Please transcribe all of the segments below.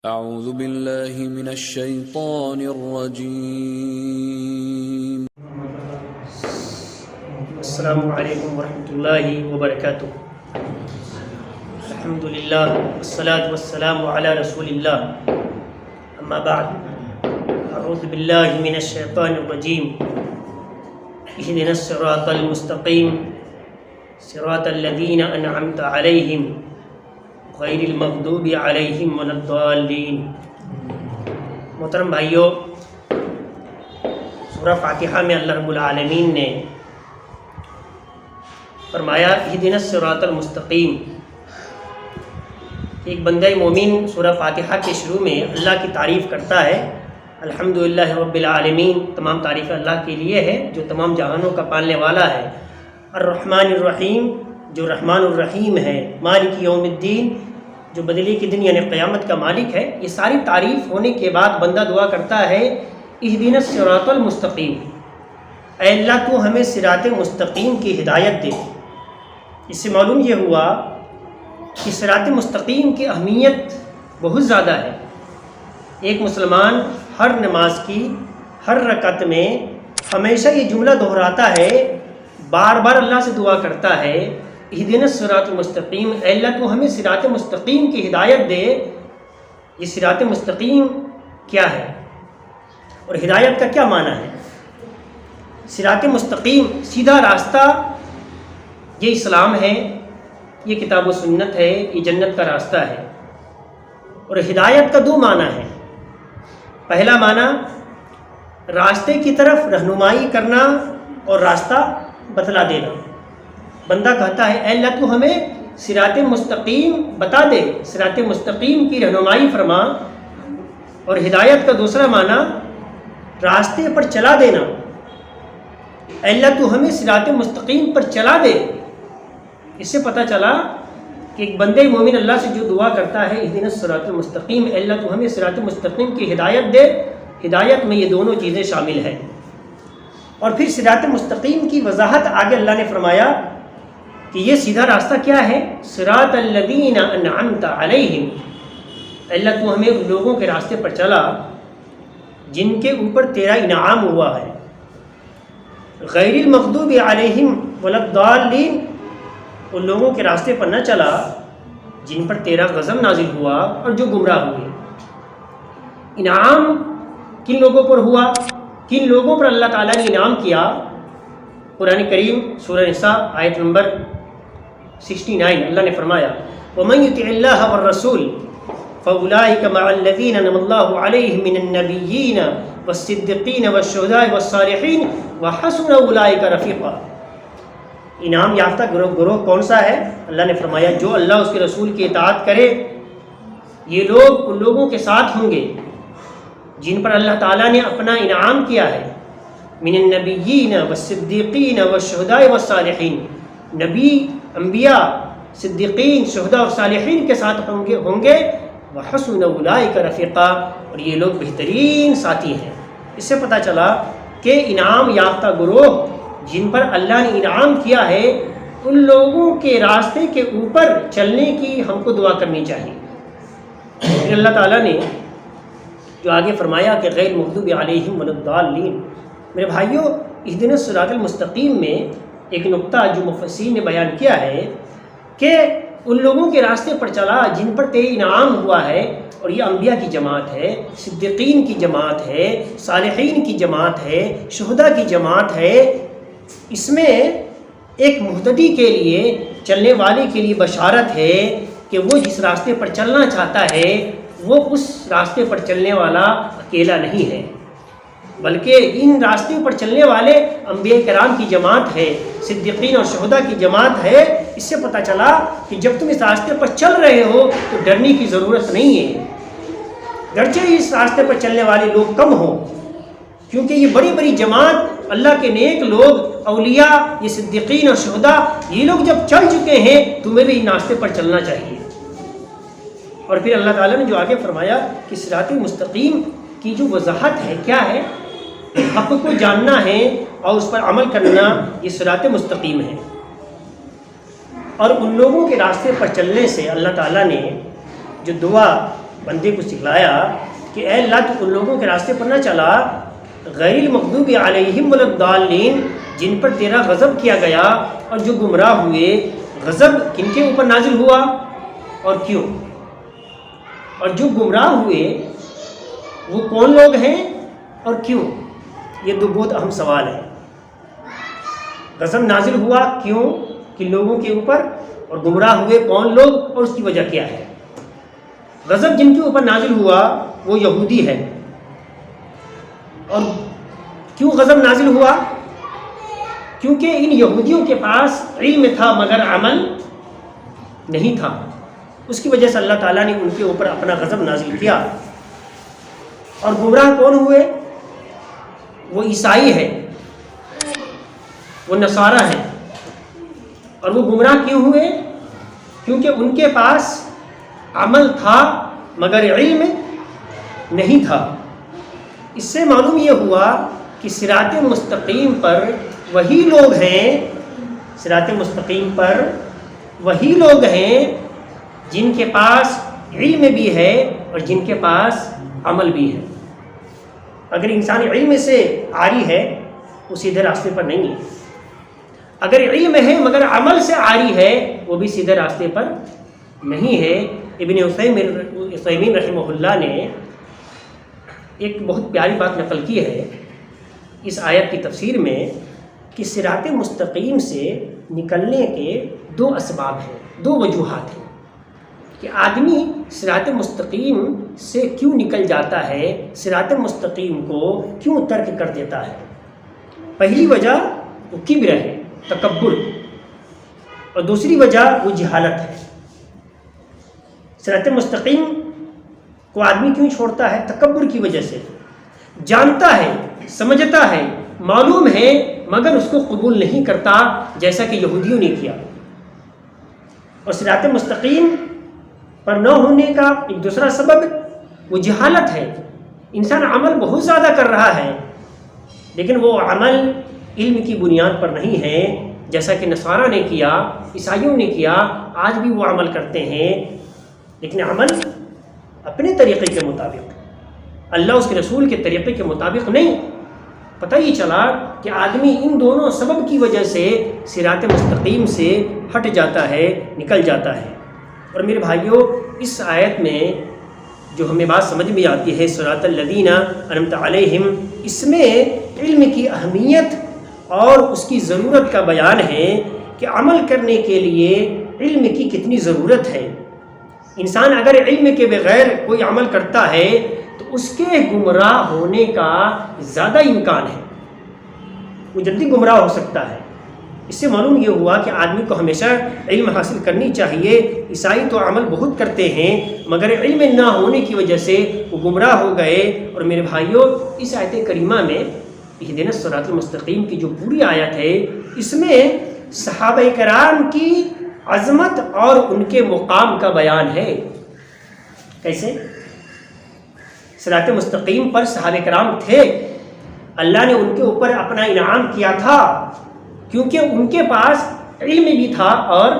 اعوذ باللہ من الشیطان الرجیم۔ السلام علیکم ورحمۃ اللہ وبرکاتہ۔ الحمدللہ والصلاة والسلام علی رسول اللہ، اما بعد، اعوذ باللہ من الشیطان الرجیم۔ اہدنا الصراط المستقیم صراط الذین انعمت علیہم غیر المغضوب علیہم ولا الضالین۔ محترم بھائیو، سورہ فاتحہ میں اللہ رب العالمین نے فرمایا اہدنا الصراط المستقیم۔ ایک بندہ مومن سورہ فاتحہ کے شروع میں اللہ کی تعریف کرتا ہے، الحمدللہ رب العالمین، تمام تعریف اللہ کے لیے ہے جو تمام جہانوں کا پالنے والا ہے، الرحمن الرحیم، جو رحمان الرحیم ہے، مالک یوم الدین، جو بدلے کے دن یعنی قیامت کا مالک ہے۔ یہ ساری تعریف ہونے کے بعد بندہ دعا کرتا ہے اہدنا الصراط المستقیم، اے اللہ تو ہمیں صراط مستقیم کی ہدایت دے۔ اس سے معلوم یہ ہوا کہ صراط مستقیم کی اہمیت بہت زیادہ ہے۔ ایک مسلمان ہر نماز کی ہر رکعت میں ہمیشہ یہ جملہ دہراتا ہے، بار بار اللہ سے دعا کرتا ہے اہدنا الصراط المستقیم، اے اللہ تو ہمیں صراط مستقیم کی ہدایت دے۔ یہ صراط مستقیم کیا ہے اور ہدایت کا کیا معنی ہے؟ صراط مستقیم سیدھا راستہ، یہ اسلام ہے، یہ کتاب و سنت ہے، یہ جنت کا راستہ ہے۔ اور ہدایت کا دو معنی ہے۔ پہلا معنی راستے کی طرف رہنمائی کرنا اور راستہ بتلا دینا۔ بندہ کہتا ہے اے اللہ تو ہمیں صراط مستقیم بتا دے، صراط مستقیم کی رہنمائی فرما۔ اور ہدایت کا دوسرا معنی راستے پر چلا دینا، اے اللہ تو ہمیں صراط مستقیم پر چلا دے۔ اس سے پتہ چلا کہ ایک بندے مومن اللہ سے جو دعا کرتا ہے اہدنا الصراط المستقیم، اے اللہ تو ہمیں صراط مستقیم کی ہدایت دے، ہدایت میں یہ دونوں چیزیں شامل ہیں۔ اور پھر صراط مستقیم کی وضاحت آگے اللہ نے فرمایا کہ یہ سیدھا راستہ کیا ہے، صراط الذین انعمت علیہم، اے اللہ تو ہمیں ان لوگوں کے راستے پر چلا جن کے اوپر تیرا انعام ہوا ہے، غیر المغضوب علیہم ولا الضالین، ان لوگوں کے راستے پر نہ چلا جن پر تیرا غضب نازل ہوا اور جو گمراہ ہوئے۔ انعام کن لوگوں پر ہوا، کن لوگوں پر اللہ تعالیٰ نے انعام کیا؟ قرآن کریم سورہ نساء آیت نمبر 69 اللہ نے فرمایا وَمَن يُطِعِ اللَّهَ وَالرَّسُولَ فَأُولَٰئِكَ مَعَ الَّذِينَ أَنْعَمَ اللَّهُ عَلَيْهِم مِّنَ النَّبِيِّينَ وَالصِّدِّيقِينَ وَالشُّهَدَاءِ وَالصَّالِحِينَ وَحَسُنَ أُولَٰئِكَ رَفِيقًا۔ انعام یافتہ گروہ کون سا ہے؟ اللہ نے فرمایا جو اللہ اس کے رسول کی اطاعت کرے، یہ لوگ ان لوگوں کے ساتھ ہوں گے جن پر اللہ تعالیٰ نے اپنا انعام کیا ہے، من النبیین والصدیقین والشہداء والصالحین، نبی، انبیاء، صدیقین، شہداء اور صالحین کے ساتھ ہوں گے، وحسن اولئک رفیقا، اور یہ لوگ بہترین ساتھی ہیں۔ اس سے پتہ چلا کہ انعام یافتہ گروہ جن پر اللہ نے انعام کیا ہے، ان لوگوں کے راستے کے اوپر چلنے کی ہم کو دعا کرنی چاہیے۔ پھر اللہ تعالیٰ نے جو آگے فرمایا کہ غیر مغضوب علیہم ولا الضالین۔ میرے بھائیوں، اہدنا الصراط المستقیم میں ایک نقطہ جو مفسرین نے بیان کیا ہے کہ ان لوگوں کے راستے پر چلا جن پر تیرے انعام ہوا ہے، اور یہ انبیاء کی جماعت ہے، صدیقین کی جماعت ہے، صالحین کی جماعت ہے، شہداء کی جماعت ہے۔ اس میں ایک مہتدی کے لیے، چلنے والے کے لیے بشارت ہے کہ وہ جس راستے پر چلنا چاہتا ہے وہ اس راستے پر چلنے والا اکیلا نہیں ہے، بلکہ ان راستے پر چلنے والے انبیاء کرام کی جماعت ہے، صدیقین اور شہداء کی جماعت ہے۔ اس سے پتہ چلا کہ جب تم اس راستے پر چل رہے ہو تو ڈرنے کی ضرورت نہیں ہے، گرچہ اس راستے پر چلنے والے لوگ کم ہوں، کیونکہ یہ بڑی بڑی جماعت اللہ کے نیک لوگ، اولیاء، یہ صدیقین اور شہداء، یہ لوگ جب چل چکے ہیں تمہیں بھی ان راستے پر چلنا چاہیے۔ اور پھر اللہ تعالیٰ نے جو آگے فرمایا کہ صراط مستقیم کی جو وضاحت ہے کیا ہے، حق کو جاننا ہے اور اس پر عمل کرنا، یہ صراط مستقیم ہے۔ اور ان لوگوں کے راستے پر چلنے سے اللہ تعالیٰ نے جو دعا بندے کو سکھلایا کہ اے اللہ تو ان لوگوں کے راستے پر نہ چلا غیر المغضوب علیہم ولا الضالین جن پر تیرا غضب کیا گیا اور جو گمراہ ہوئے. غضب کن کے اوپر نازل ہوا اور کیوں؟ اور جو گمراہ ہوئے وہ کون لوگ ہیں اور کیوں؟ یہ دو بہت اہم سوال ہیں. غضب نازل ہوا کیوں، کن لوگوں کے اوپر، اور گمراہ ہوئے کون لوگ اور اس کی وجہ کیا ہے. غضب جن کے اوپر نازل ہوا وہ یہودی ہے. اور کیوں غضب نازل ہوا؟ کیونکہ ان یہودیوں کے پاس علم تھا مگر عمل نہیں تھا. اس کی وجہ سے اللہ تعالیٰ نے ان کے اوپر اپنا غضب نازل کیا. اور گمراہ کون ہوئے؟ وہ عیسائی ہے، وہ نصارہ ہیں. اور وہ گمراہ کیوں ہوئے؟ کیونکہ ان کے پاس عمل تھا مگر علم نہیں تھا. اس سے معلوم یہ ہوا کہ صراط مستقیم پر وہی لوگ ہیں، صراط مستقیم پر وہی لوگ ہیں جن کے پاس علم بھی ہے اور جن کے پاس عمل بھی ہے. اگر انسان علم سے عاری ہے وہ سیدھے راستے پر نہیں ہے. اگر علم ہے مگر عمل سے عاری ہے وہ بھی سیدھے راستے پر نہیں ہے. ابن عثیمین رحمہ اللہ نے ایک بہت پیاری بات نقل کی ہے اس آیت کی تفسیر میں کہ صراط مستقیم سے نکلنے کے دو اسباب ہیں، دو وجوہات ہیں کہ آدمی صراط مستقیم سے کیوں نکل جاتا ہے، صراط مستقیم کو کیوں ترک کر دیتا ہے. پہلی وجہ وہ کبر ہے، تکبر، اور دوسری وجہ وہ جہالت ہے. صراط مستقیم کو آدمی کیوں چھوڑتا ہے؟ تکبر کی وجہ سے. جانتا ہے، سمجھتا ہے، معلوم ہے مگر اس کو قبول نہیں کرتا جیسا کہ یہودیوں نے کیا. اور صراط مستقیم پر نہ ہونے کا ایک دوسرا سبب وہ جہالت ہے. انسان عمل بہت زیادہ کر رہا ہے لیکن وہ عمل علم کی بنیاد پر نہیں ہے جیسا کہ نصارہ نے کیا، عیسائیوں نے کیا. آج بھی وہ عمل کرتے ہیں لیکن عمل اپنے طریقے کے مطابق، اللہ اس کے رسول کے طریقے کے مطابق نہیں. پتہ ہی چلا کہ آدمی ان دونوں سبب کی وجہ سے صراط مستقیم سے ہٹ جاتا ہے، نکل جاتا ہے. اور میرے بھائیوں، اس آیت میں جو ہمیں بات سمجھ میں آتی ہے صراط الذین انعمت علیہم، اس میں علم کی اہمیت اور اس کی ضرورت کا بیان ہے کہ عمل کرنے کے لیے علم کی کتنی ضرورت ہے. انسان اگر علم کے بغیر کوئی عمل کرتا ہے تو اس کے گمراہ ہونے کا زیادہ امکان ہے، وہ جلدی گمراہ ہو سکتا ہے. اس سے معلوم یہ ہوا کہ آدمی کو ہمیشہ علم حاصل کرنی چاہیے. عیسائی تو عمل بہت کرتے ہیں مگر علم نہ ہونے کی وجہ سے وہ گمراہ ہو گئے. اور میرے بھائیوں، اس آیت کریمہ میں اہدنا الصراط المستقیم کی جو پوری آیت ہے اس میں صحابہ کرام کی عظمت اور ان کے مقام کا بیان ہے. کیسے؟ صراط مستقیم پر صحابہ کرام تھے، اللہ نے ان کے اوپر اپنا انعام کیا تھا کیونکہ ان کے پاس علم بھی تھا اور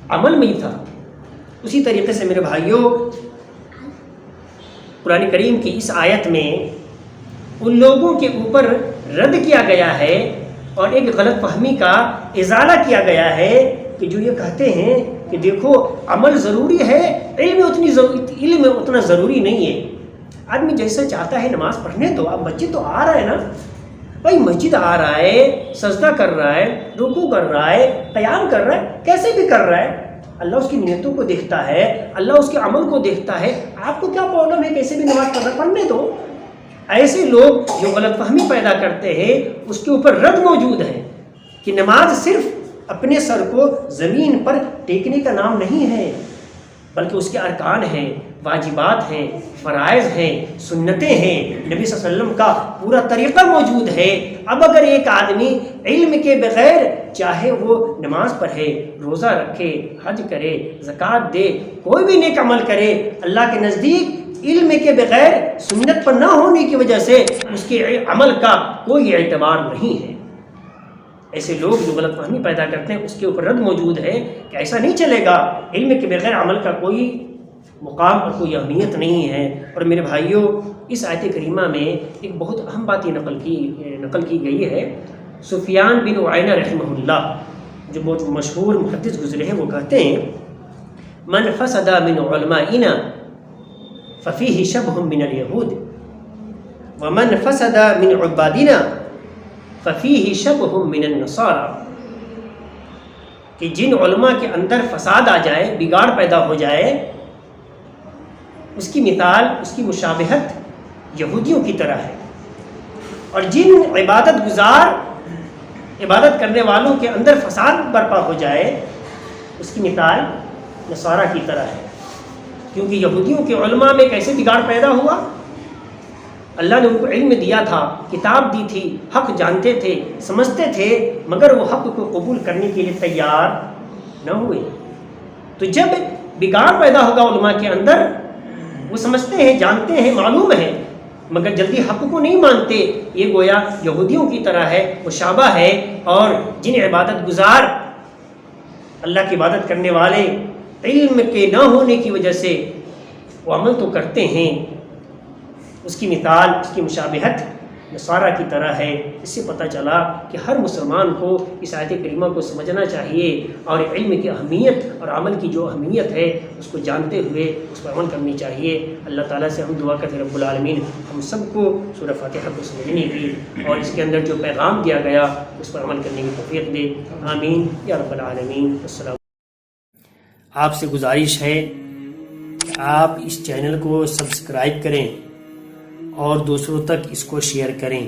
عمل بھی تھا. اسی طریقے سے میرے بھائیوں، قرآن کریم کی اس آیت میں ان لوگوں کے اوپر رد کیا گیا ہے اور ایک غلط فہمی کا ازالہ کیا گیا ہے کہ جو یہ کہتے ہیں کہ دیکھو عمل ضروری ہے، علم اتنا ضروری نہیں ہے. آدمی جیسا چاہتا ہے نماز پڑھنے دو. اب مسجد تو آ رہا ہے نا بھائی، مسجد آ رہا ہے، سجدہ کر رہا ہے، رکوع کر رہا ہے، قیام کر رہا ہے، کیسے بھی کر رہا ہے. اللہ اس کی نیتوں کو دیکھتا ہے، اللہ اس کے عمل کو دیکھتا ہے. آپ کو کیا پرابلم ہے کیسے بھی نماز پڑھنے دو. ایسے لوگ جو غلط فہمی پیدا کرتے ہیں اس کے اوپر رد موجود ہے کہ نماز صرف اپنے سر کو زمین پر ٹیکنے کا نام نہیں ہے بلکہ اس کے ارکان ہیں، واجبات ہیں، فرائض ہیں، سنتیں ہیں، نبی صلی اللہ علیہ وسلم کا پورا طریقہ موجود ہے. اب اگر ایک آدمی علم کے بغیر چاہے وہ نماز پڑھے، روزہ رکھے، حج کرے، زکوٰۃ دے، کوئی بھی نیک عمل کرے، اللہ کے نزدیک علم کے بغیر سنت پر نہ ہونے کی وجہ سے اس کے عمل کا کوئی اعتبار نہیں ہے. ایسے لوگ جو غلط فہمی پیدا کرتے ہیں اس کے اوپر رد موجود ہے کہ ایسا نہیں چلے گا، علم کے بغیر عمل کا کوئی مقام اور کوئی اہمیت نہیں ہے۔ اور میرے بھائیوں، اس آیت کریمہ میں ایک بہت اہم بات یہ نقل کی گئی ہے۔ سفیان بن عیینہ رحمہ اللہ، جو بہت مشہور محدث گزرے ہیں، وہ کہتے ہیں من فسد من علمائنا ففیہ شبہ من الیہود ومن فسد من عبادنا ففیہ شبہ من النصارى، کہ جن علماء کے اندر فساد آ جائے، بگاڑ پیدا ہو جائے، اس کی مثال، اس کی مشابہت یہودیوں کی طرح ہے، اور جن عبادت گزار، عبادت کرنے والوں کے اندر فساد برپا ہو جائے، اس کی مثال نصارہ کی طرح ہے۔ کیونکہ یہودیوں کے علماء میں کیسے بگاڑ پیدا ہوا؟ اللہ نے ان کو علم دیا تھا، کتاب دی تھی، حق جانتے تھے، سمجھتے تھے، مگر وہ حق کو قبول کرنے کے لیے تیار نہ ہوئے۔ تو جب بگاڑ پیدا ہوگا علماء کے اندر، وہ سمجھتے ہیں، جانتے ہیں، معلوم ہے، مگر جلدی حق کو نہیں مانتے، یہ گویا یہودیوں کی طرح ہے، مشابہ ہے۔ اور جن عبادت گزار، اللہ کی عبادت کرنے والے، علم کے نہ ہونے کی وجہ سے وہ عمل تو کرتے ہیں، اس کی مثال، اس کی مشابہت نصارہ کی طرح ہے۔ اس سے پتہ چلا کہ ہر مسلمان کو اس آیت کریمہ کو سمجھنا چاہیے، اور علم کی اہمیت اور عمل کی جو اہمیت ہے اس کو جانتے ہوئے اس پر عمل کرنی چاہیے۔ اللہ تعالیٰ سے ہم دعا کرتے ہیں رب العالمین ہم سب کو سورہ فاتحہ کو سمجھنے کی اور اس کے اندر جو پیغام دیا گیا اس پر عمل کرنے کی توفیق دے، آمین یا رب العالمین۔ السلام۔ آپ سے گزارش ہے کہ آپ اس چینل کو سبسکرائب کریں اور دوسروں تک اس کو شیئر کریں۔